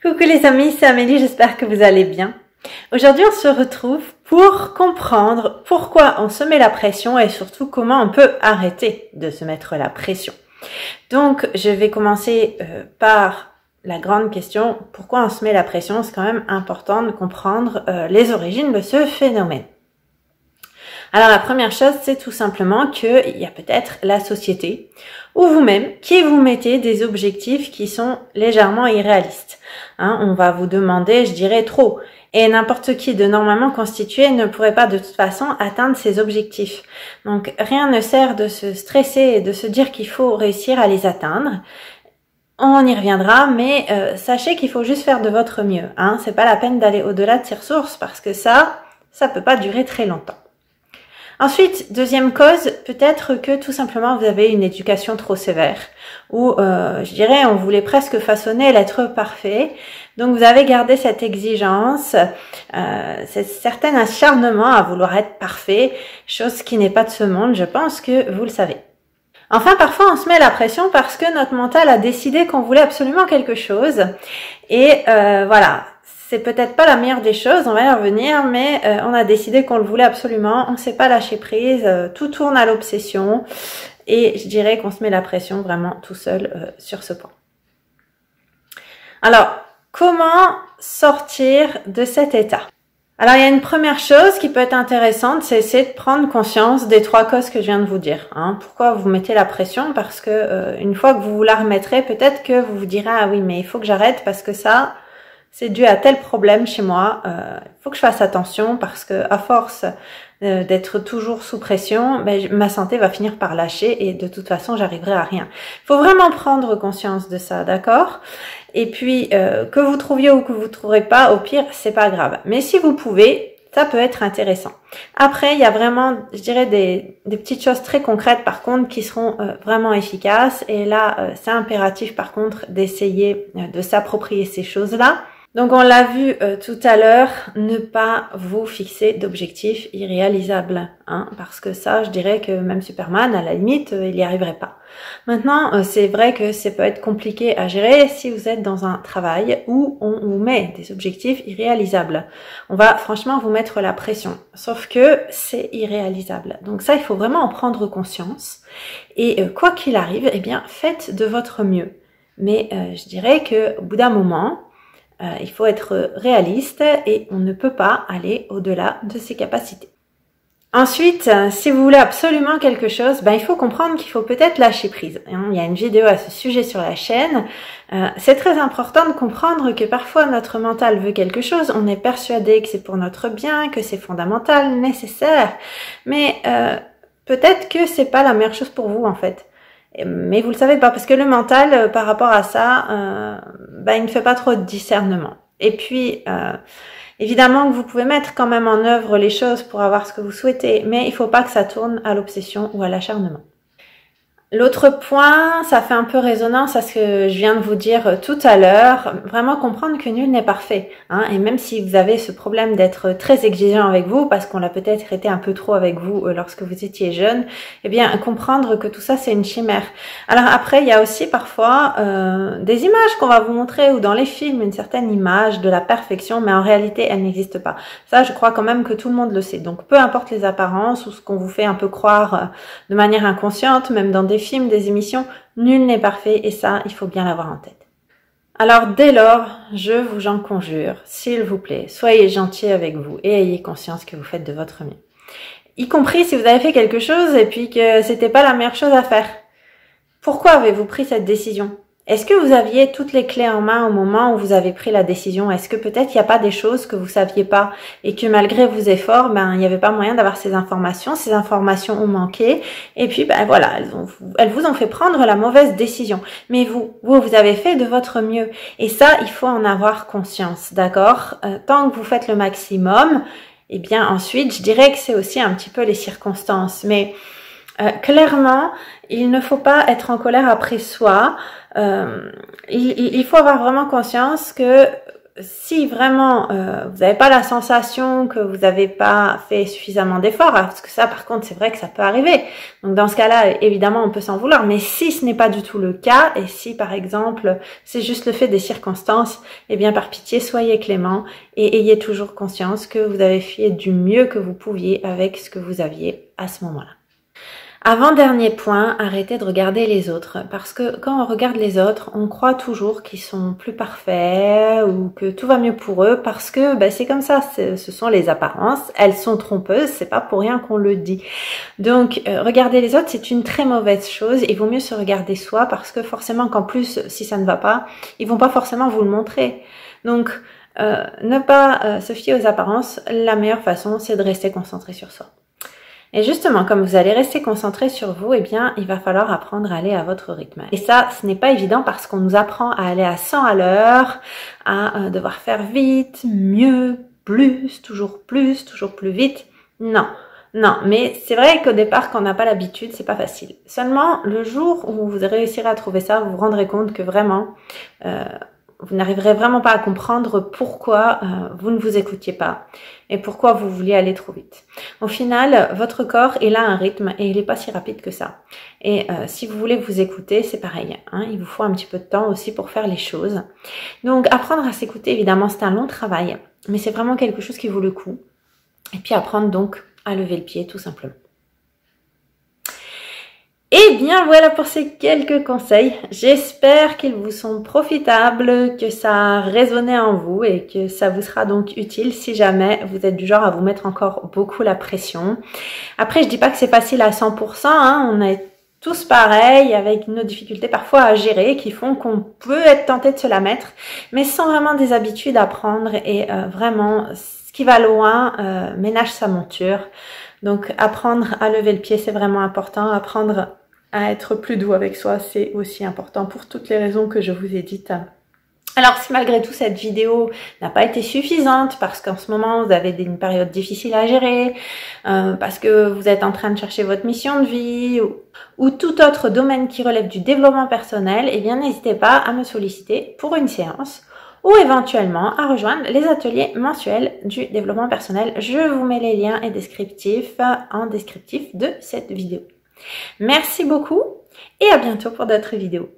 Coucou les amis, c'est Amélie, j'espère que vous allez bien. Aujourd'hui, on se retrouve pour comprendre pourquoi on se met la pression et surtout comment on peut arrêter de se mettre la pression. Donc, je vais commencer par la grande question, pourquoi on se met la pression? C'est quand même important de comprendre les origines de ce phénomène. Alors la première chose, c'est tout simplement qu'il y a peut-être la société ou vous-même qui vous mettez des objectifs qui sont légèrement irréalistes. On va vous demander, je dirais, trop. Et n'importe qui de normalement constitué ne pourrait pas de toute façon atteindre ses objectifs. Donc rien ne sert de se stresser et de se dire qu'il faut réussir à les atteindre. On y reviendra, mais sachez qu'il faut juste faire de votre mieux. C'est pas la peine d'aller au-delà de ses ressources parce que ça peut pas durer très longtemps. Ensuite, deuxième cause, peut-être que tout simplement vous avez une éducation trop sévère ou je dirais on voulait presque façonner l'être parfait. Donc vous avez gardé cette exigence, c'est certain acharnement à vouloir être parfait, chose qui n'est pas de ce monde, je pense que vous le savez. Enfin, parfois on se met la pression parce que notre mental a décidé qu'on voulait absolument quelque chose et voilà. C'est peut-être pas la meilleure des choses, on va y revenir, mais on a décidé qu'on le voulait absolument, on ne s'est pas lâché prise, tout tourne à l'obsession et je dirais qu'on se met la pression vraiment tout seul sur ce point. Alors, comment sortir de cet état? Alors, il y a une première chose qui peut être intéressante, c'est essayer de prendre conscience des trois causes que je viens de vous dire. Pourquoi vous mettez la pression? Parce que une fois que vous vous la remettrez, peut-être que vous vous direz « Ah oui, mais il faut que j'arrête parce que ça... » c'est dû à tel problème chez moi, faut que je fasse attention parce que à force d'être toujours sous pression, ma santé va finir par lâcher et de toute façon j'arriverai à rien. Il faut vraiment prendre conscience de ça, d'accord? Et puis que vous trouviez ou que vous ne trouverez pas, au pire c'est pas grave. Mais si vous pouvez, ça peut être intéressant. Après, il y a vraiment, je dirais, des petites choses très concrètes par contre qui seront vraiment efficaces. Et là, c'est impératif par contre d'essayer de s'approprier ces choses-là. Donc on l'a vu tout à l'heure, ne pas vous fixer d'objectifs irréalisables, parce que ça, je dirais que même Superman, à la limite, il n'y arriverait pas. Maintenant, c'est vrai que ça peut être compliqué à gérer si vous êtes dans un travail où on vous met des objectifs irréalisables. On va franchement vous mettre la pression, sauf que c'est irréalisable. Donc ça, il faut vraiment en prendre conscience. Et quoi qu'il arrive, eh bien, faites de votre mieux. Mais je dirais que au bout d'un moment, il faut être réaliste et on ne peut pas aller au-delà de ses capacités. Ensuite, si vous voulez absolument quelque chose, il faut comprendre qu'il faut peut-être lâcher prise. Il y a une vidéo à ce sujet sur la chaîne. C'est très important de comprendre que parfois notre mental veut quelque chose, on est persuadé que c'est pour notre bien, que c'est fondamental, nécessaire, mais peut-être que c'est pas la meilleure chose pour vous en fait. Mais vous le savez pas parce que le mental par rapport à ça il ne fait pas trop de discernement. Et puis évidemment que vous pouvez mettre quand même en œuvre les choses pour avoir ce que vous souhaitez, mais il faut pas que ça tourne à l'obsession ou à l'acharnement. L'autre point, ça fait un peu résonance à ce que je viens de vous dire tout à l'heure, vraiment comprendre que nul n'est parfait. Et même si vous avez ce problème d'être très exigeant avec vous, parce qu'on l'a peut-être été un peu trop avec vous lorsque vous étiez jeune, eh bien comprendre que tout ça c'est une chimère. Alors après, il y a aussi parfois des images qu'on va vous montrer ou dans les films, une certaine image de la perfection, mais en réalité elle n'existe pas. Ça, je crois quand même que tout le monde le sait. Donc peu importe les apparences ou ce qu'on vous fait un peu croire de manière inconsciente, même dans des films, des émissions, nul n'est parfait et ça, il faut bien l'avoir en tête. Alors dès lors, je vous en conjure, s'il vous plaît, soyez gentils avec vous et ayez conscience que vous faites de votre mieux. Y compris si vous avez fait quelque chose et puis que c'était pas la meilleure chose à faire. Pourquoi avez-vous pris cette décision ? Est-ce que vous aviez toutes les clés en main au moment où vous avez pris la décision? Est-ce que peut-être il n'y a pas des choses que vous saviez pas et que malgré vos efforts, il n'y avait pas moyen d'avoir ces informations ont manqué et puis voilà, elles vous ont fait prendre la mauvaise décision. Mais vous avez fait de votre mieux et ça, il faut en avoir conscience, d'accord? Tant que vous faites le maximum, eh bien ensuite, je dirais que c'est aussi un petit peu les circonstances, mais clairement, il ne faut pas être en colère après soi. Il faut avoir vraiment conscience que si vraiment vous n'avez pas la sensation que vous n'avez pas fait suffisamment d'efforts, parce que ça par contre c'est vrai que ça peut arriver, donc dans ce cas-là évidemment on peut s'en vouloir, mais si ce n'est pas du tout le cas, et si par exemple c'est juste le fait des circonstances, eh bien par pitié soyez clément et ayez toujours conscience que vous avez fait du mieux que vous pouviez avec ce que vous aviez à ce moment-là. Avant-dernier point, arrêtez de regarder les autres, parce que quand on regarde les autres, on croit toujours qu'ils sont plus parfaits ou que tout va mieux pour eux, parce que c'est comme ça, ce sont les apparences, elles sont trompeuses, c'est pas pour rien qu'on le dit. Donc regarder les autres, c'est une très mauvaise chose, il vaut mieux se regarder soi, parce que forcément qu'en plus, si ça ne va pas, ils vont pas forcément vous le montrer. Donc ne pas se fier aux apparences, la meilleure façon, c'est de rester concentré sur soi. Et justement, comme vous allez rester concentré sur vous, eh bien, il va falloir apprendre à aller à votre rythme. Et ça, ce n'est pas évident parce qu'on nous apprend à aller à 100 à l'heure, à devoir faire vite, mieux, toujours plus vite. Non, mais c'est vrai qu'au départ, quand on n'a pas l'habitude, c'est pas facile. Seulement, le jour où vous réussirez à trouver ça, vous vous rendrez compte que vraiment, vous n'arriverez vraiment pas à comprendre pourquoi vous ne vous écoutiez pas et pourquoi vous vouliez aller trop vite. Au final, votre corps, il a un rythme et il n'est pas si rapide que ça. Et si vous voulez vous écouter, c'est pareil. Il vous faut un petit peu de temps aussi pour faire les choses. Donc, apprendre à s'écouter, évidemment, c'est un long travail, mais c'est vraiment quelque chose qui vaut le coup. Et puis, apprendre donc à lever le pied, tout simplement. Et bien voilà pour ces quelques conseils. J'espère qu'ils vous sont profitables, que ça a résonné en vous et que ça vous sera donc utile si jamais vous êtes du genre à vous mettre encore beaucoup la pression. Après, je dis pas que c'est facile à 100%, on est tous pareils avec nos difficultés parfois à gérer qui font qu'on peut être tenté de se la mettre, mais sans vraiment des habitudes à prendre et vraiment ce qui va loin ménage sa monture. Donc apprendre à lever le pied, c'est vraiment important. Apprendre à être plus doux avec soi, c'est aussi important pour toutes les raisons que je vous ai dites. Alors si malgré tout cette vidéo n'a pas été suffisante parce qu'en ce moment vous avez une période difficile à gérer, parce que vous êtes en train de chercher votre mission de vie ou tout autre domaine qui relève du développement personnel, eh bien n'hésitez pas à me solliciter pour une séance ou éventuellement à rejoindre les ateliers mensuels du développement personnel. Je vous mets les liens et descriptifs en descriptif de cette vidéo. Merci beaucoup et à bientôt pour d'autres vidéos.